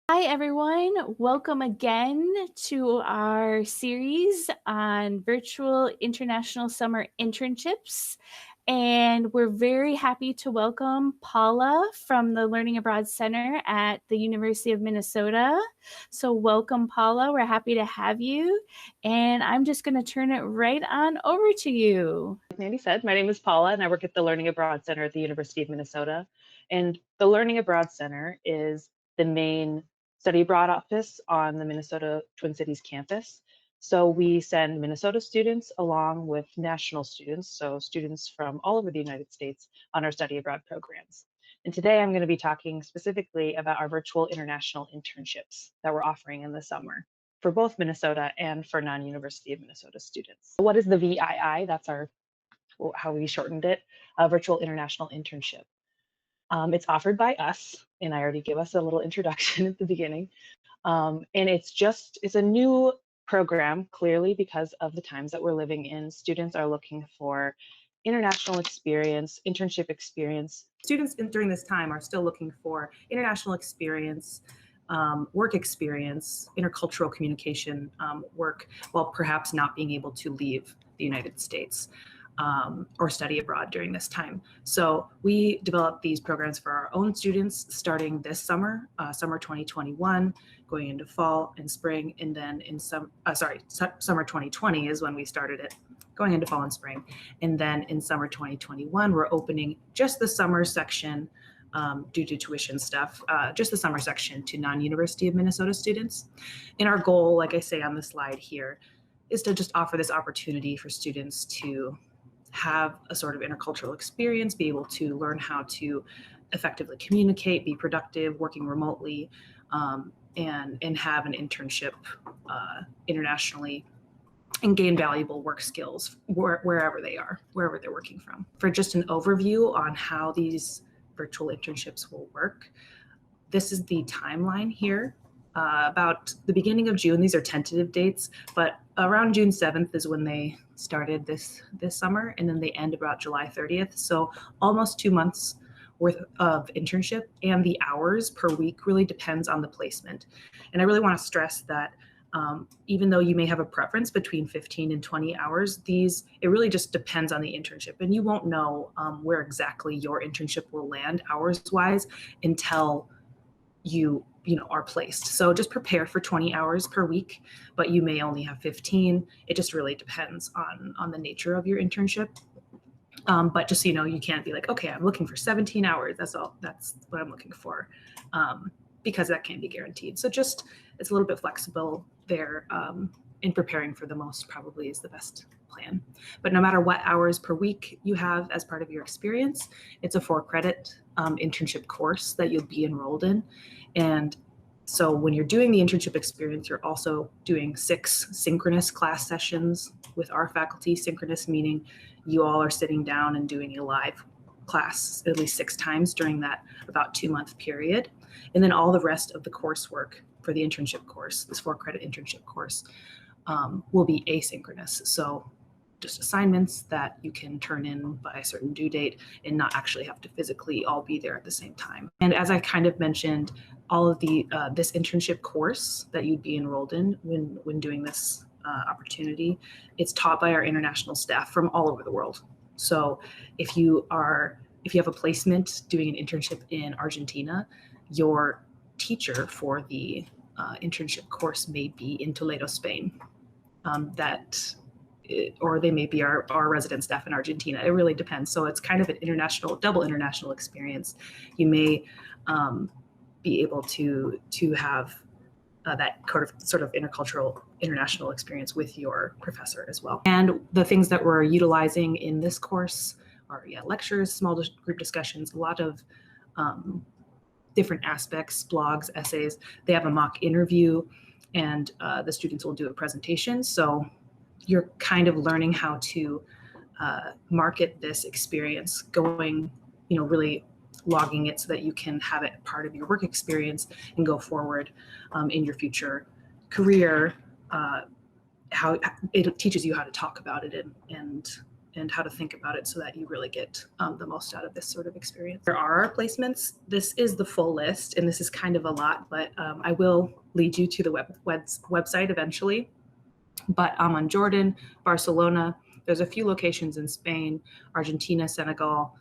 Hi, everyone. Welcome again to our series on virtual international summer internships. And we're very happy to welcome Paula from the Learning Abroad Center at the University of Minnesota. So welcome, Paula. We're happy to have you. And I'm just going to turn it right on over to you. Like Mandy said, my name is Paula and I work at the Learning Abroad Center at the University of Minnesota. And the Learning Abroad Center is the main study abroad office on the Minnesota Twin Cities campus. So we send Minnesota students along with national students, so students from all over the United States, on our study abroad programs. And today I'm going to be talking specifically about our virtual international internships that we're offering in the summer for both Minnesota and for non-University of Minnesota students. What is the VII? That's how we shortened it, a virtual international internship. It's offered by us, and I already gave us a little introduction at the beginning. And it's a new program, clearly because of the times that we're living in. Students are looking for international experience, internship experience. Students during this time are still looking for international experience, work experience, intercultural communication work, while perhaps not being able to leave the United States or study abroad during this time. So we developed these programs for our own students starting this summer, summer 2021, going into fall and spring, and then summer 2020 is when we started it, going into fall and spring. And then in summer 2021, we're opening just the summer section due to tuition stuff, just the summer section to non-University of Minnesota students. And our goal, like I say on the slide here, is to just offer this opportunity for students to have a sort of intercultural experience, be able to learn how to effectively communicate, be productive, working remotely, and have an internship internationally and gain valuable work skills wherever they are, wherever they're working from. For just an overview on how these virtual internships will work, this is the timeline here. About the beginning of June, these are tentative dates, but around June 7th is when they started this summer, and then they end about July 30th. So almost 2 months worth of internship, and the hours per week really depends on the placement. And I really want to stress that even though you may have a preference between 15 and 20 hours, it really just depends on the internship. And you won't know where exactly your internship will land hours-wise until you are placed. So just prepare for 20 hours per week, but you may only have 15. It just really depends on the nature of your internship. But just so you know, you can't be like, okay, I'm looking for 17 hours. That's what I'm looking for, because that can't be guaranteed. So it's a little bit flexible there. In preparing for the most probably is the best plan. But no matter what hours per week you have as part of your experience, it's a 4-credit internship course that you'll be enrolled in. And so when you're doing the internship experience, you're also doing 6 synchronous class sessions with our faculty. Synchronous meaning you all are sitting down and doing a live class at least 6 times during that about 2-month period. And then all the rest of the coursework for the internship course, this 4-credit internship course, will be asynchronous. So just assignments that you can turn in by a certain due date and not actually have to physically all be there at the same time. And as I kind of mentioned, all of this internship course that you'd be enrolled in when doing this opportunity, it's taught by our international staff from all over the world. So if you have a placement doing an internship in Argentina, your teacher for the internship course may be in Toledo, Spain. Or they may be our resident staff in Argentina. It really depends. So it's kind of an double international experience. You may be able to have that sort of intercultural international experience with your professor as well. And the things that we're utilizing in this course are lectures, small group discussions, a lot of different aspects, blogs, essays. They have a mock interview, and the students will do a presentation. So you're kind of learning how to market this experience, going, really logging it so that you can have it part of your work experience and go forward in your future career. How it teaches you how to talk about it and and how to think about it so that you really get the most out of this sort of experience. There are placements. This is the full list, and this is kind of a lot, but I will lead you to the website eventually. But I'm on Jordan, Barcelona. There's a few locations in Spain, Argentina, Senegal,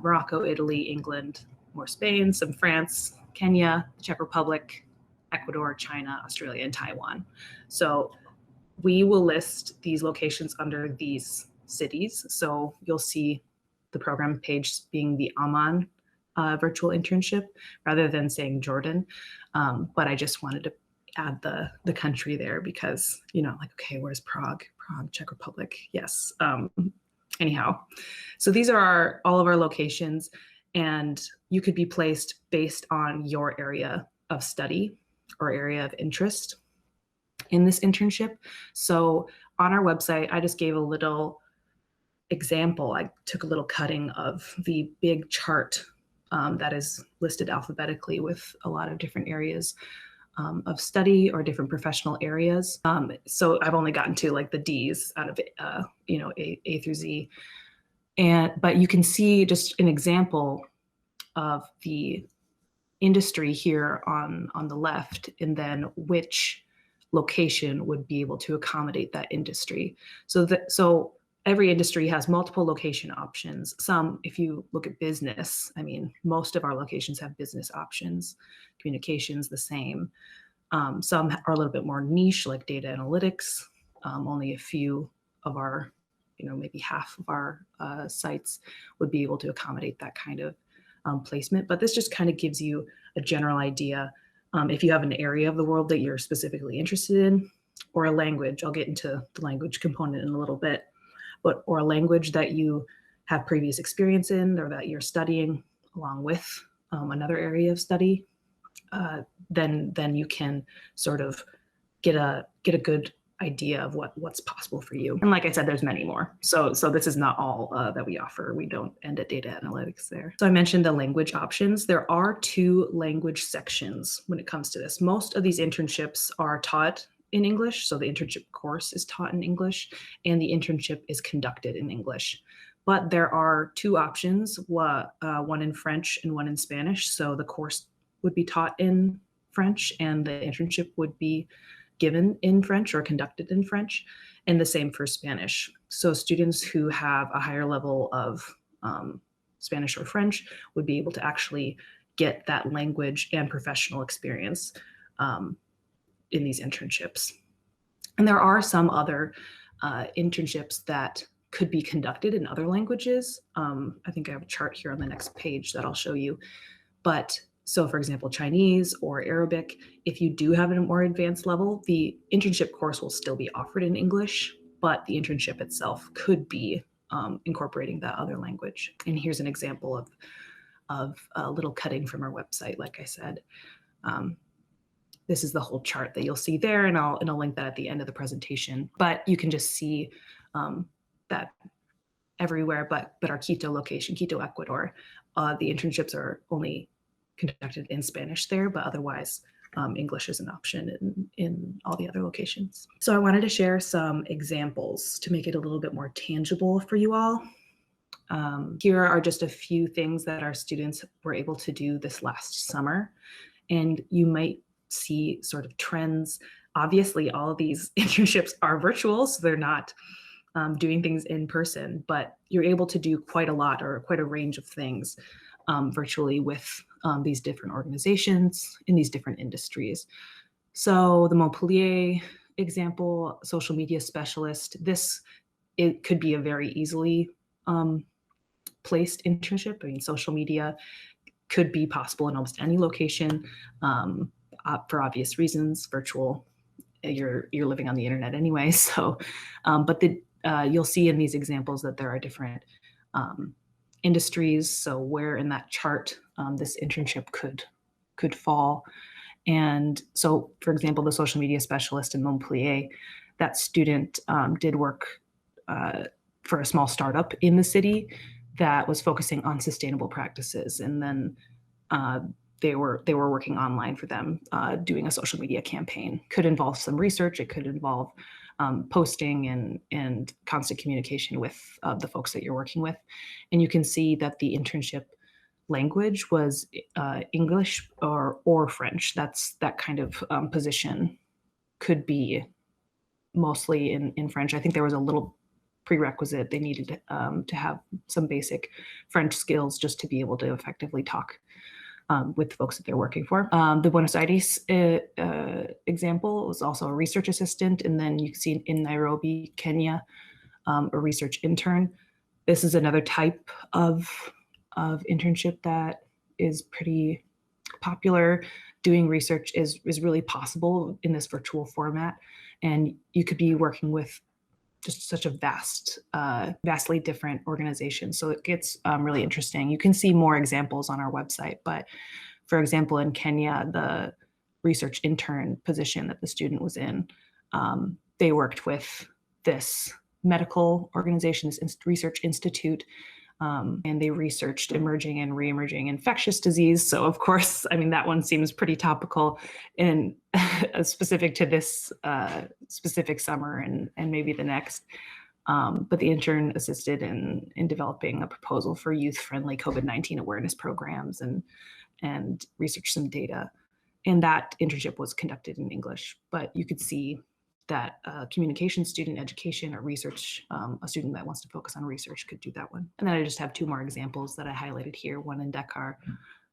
Morocco, Italy, England, more Spain, some France, Kenya, the Czech Republic, Ecuador, China, Australia, and Taiwan. So we will list these locations under these cities. So you'll see the program page being the Amman virtual internship rather than saying Jordan. But I just wanted to add the country there because, you know, like, okay, where's Prague? Prague, Czech Republic. Yes. Anyhow, so these are all of our locations, and you could be placed based on your area of study or area of interest in this internship. So on our website, I just gave a little example. I took a little cutting of the big chart that is listed alphabetically with a lot of different areas of study or different professional areas. So I've only gotten to like the D's out of A through Z. But you can see just an example of the industry here on the left, and then which location would be able to accommodate that industry. So every industry has multiple location options. Some, if you look at business, I mean, most of our locations have business options. Communications, the same. Some are a little bit more niche, like data analytics. Only a few of our, maybe half of our sites would be able to accommodate that kind of placement. But this just kind of gives you a general idea. If you have an area of the world that you're specifically interested in, or a language, I'll get into the language component in a little bit, or a language that you have previous experience in, or that you're studying along with another area of study, then you can sort of get a good idea of what's possible for you. And like I said, there's many more. So this is not all that we offer. We don't end at data analytics there. So I mentioned the language options. There are 2 language sections when it comes to this. Most of these internships are taught in English. So the internship course is taught in English, and the internship is conducted in English. But there are 2 options, one in French and one in Spanish. So the course would be taught in French and the internship would be given in French or conducted in French, and the same for Spanish. So students who have a higher level of Spanish or French would be able to actually get that language and professional experience in these internships. And there are some other internships that could be conducted in other languages. I think I have a chart here on the next page that I'll show you. But so for example, Chinese or Arabic, if you do have a more advanced level, the internship course will still be offered in English, but the internship itself could be incorporating that other language. And here's an example of a little cutting from our website, like I said. This is the whole chart that you'll see there, and I'll link that at the end of the presentation. But you can just see that everywhere but our Quito location, Quito, Ecuador, the internships are only conducted in Spanish there, but otherwise English is an option in all the other locations. So I wanted to share some examples to make it a little bit more tangible for you all. Here are just a few things that our students were able to do this last summer, and you might see sort of trends. Obviously, all of these internships are virtual, so they're not doing things in person, but you're able to do quite a lot or quite a range of things virtually with these different organizations in these different industries. So the Montpellier example, social media specialist, it could be a very easily placed internship. I mean, social media could be possible in almost any location for obvious reasons. Virtual, you're living on the internet anyway. So, but you'll see in these examples that there are different industries. So where in that chart this internship could fall. And so, for example, the social media specialist in Montpellier, that student did work for a small startup in the city that was focusing on sustainable practices. And then they were working online for them, doing a social media campaign. Could involve some research. It could involve posting and constant communication with the folks that you're working with. And you can see that the internship language was English or French. That kind of position could be mostly in French. I think there was a little prerequisite. They needed to have some basic French skills just to be able to effectively talk with the folks that they're working for. The Buenos Aires example was also a research assistant, and then you see in Nairobi, Kenya, a research intern. This is another type of internship that is pretty popular. Doing research is really possible in this virtual format, and you could be working with just such a vastly different organization. So it gets really interesting. You can see more examples on our website, but for example, in Kenya, the research intern position that the student was in, they worked with this medical organization, this research institute, and they researched emerging and re-emerging infectious disease. So of course, I mean, that one seems pretty topical and specific to this specific summer and maybe the next. But the intern assisted in developing a proposal for youth-friendly COVID-19 awareness programs and researched some data. And that internship was conducted in English, but you could see that communication student, education, or research, a student that wants to focus on research could do that one. And then I just have two more examples that I highlighted here, one in Dakar,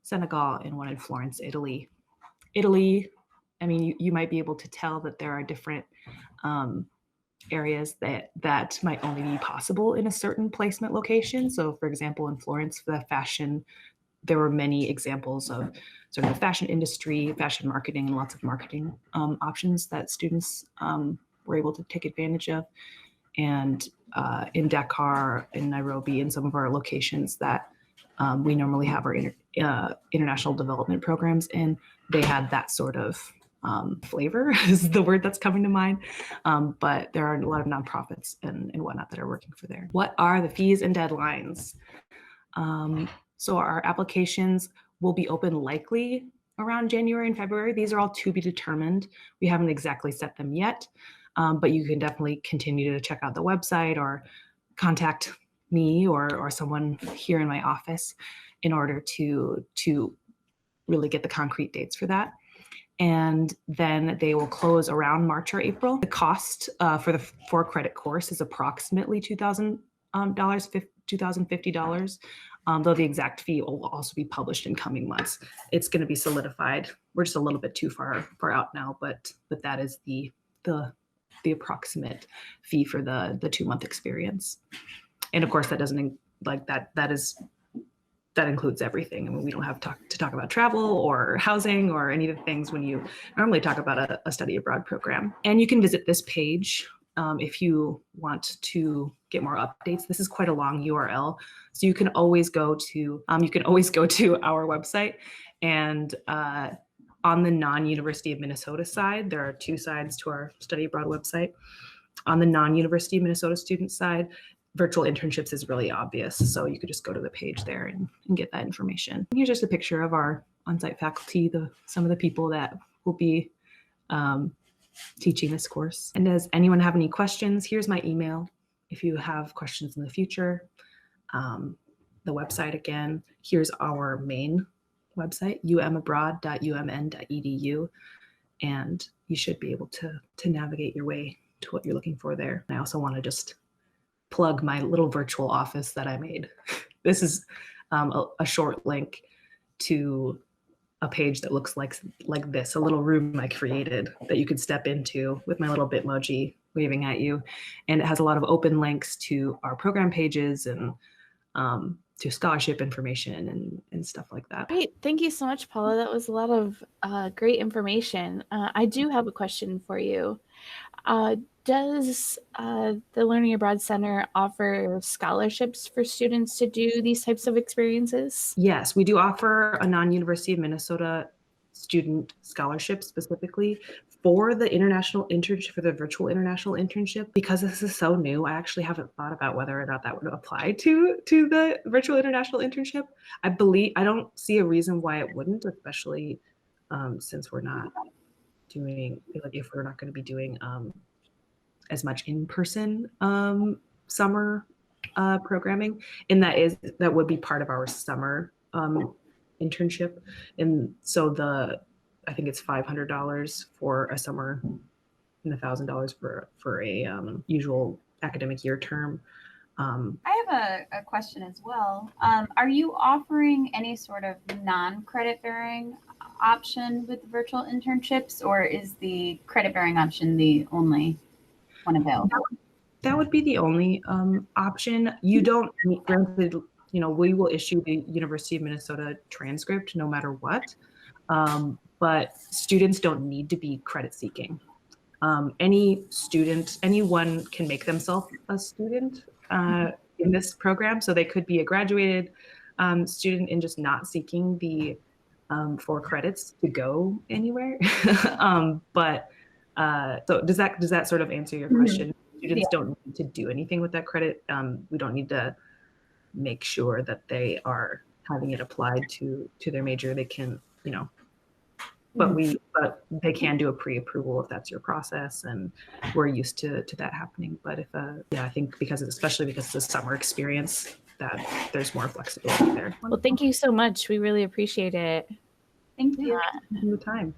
Senegal, and one in Florence, Italy. Italy, I mean, you might be able to tell that there are different areas that might only be possible in a certain placement location. So for example, in Florence, for the fashion, there were many examples of sort of the fashion industry, fashion marketing, and lots of marketing options that students were able to take advantage of. And in Dakar, in Nairobi, in some of our locations that we normally have our international development programs in, they had that sort of flavor is the word that's coming to mind. But there are a lot of nonprofits and whatnot that are working for there. What are the fees and deadlines? So our applications will be open likely around January and February. These are all to be determined. We haven't exactly set them yet, but you can definitely continue to check out the website or contact me or someone here in my office in order to really get the concrete dates for that. And then they will close around March or April. The cost for the 4-credit course is approximately $2,050, though the exact fee will also be published in coming months. It's going to be solidified. We're just a little bit too far out now, but that is the approximate fee for the 2-month experience. And of course, that doesn't that includes everything. I mean, we don't have to talk about travel or housing or any of the things when you normally talk about a study abroad program. And you can visit this page if you want to get more updates. This is quite a long URL, so you can always go to our website. And on the non-University of Minnesota side, there are 2 sides to our study abroad website. On the non-University of Minnesota student side, virtual internships is really obvious. So you could just go to the page there and get that information. Here's just a picture of our on-site faculty, some of the people that will be teaching this course. And does anyone have any questions? Here's my email. If you have questions in the future, the website again, here's our main website, umabroad.umn.edu. And you should be able to navigate your way to what you're looking for there. I also want to just plug my little virtual office that I made. This is a short link to a page that looks like this, a little room I created that you could step into with my little Bitmoji waving at you. And it has a lot of open links to our program pages and to scholarship information and stuff like that. Great. Thank you so much, Paula. That was a lot of great information. I do have a question for you. Does the Learning Abroad Center offer scholarships for students to do these types of experiences? Yes, we do offer a non-University of Minnesota student scholarship specifically for the international internship, for the virtual international internship. Because this is so new, I actually haven't thought about whether or not that would apply to the virtual international internship. I don't see a reason why it wouldn't, especially since we're not doing, like if we're not going to be doing as much in-person summer programming, and that would be part of our summer internship. And so I think it's $500 for a summer and $1,000 for a usual academic year term. I have a question as well. Are you offering any sort of non-credit bearing option with virtual internships, or is the credit bearing option the only one available? That would be the only option. You don't, granted, we will issue the University of Minnesota transcript no matter what, but students don't need to be credit seeking. Anyone can make themselves a student in this program. So they could be a graduated student and just not seeking the 4 credits to go anywhere. So does that sort of answer your question? Students don't need to do anything with that credit. We don't need to make sure that they are having it applied to their major. They can, but they can do a pre-approval if that's your process, and we're used to that happening. But if I think especially because it's a summer experience, that there's more flexibility there. Well, thank you so much. We really appreciate it. Thank you. Your time.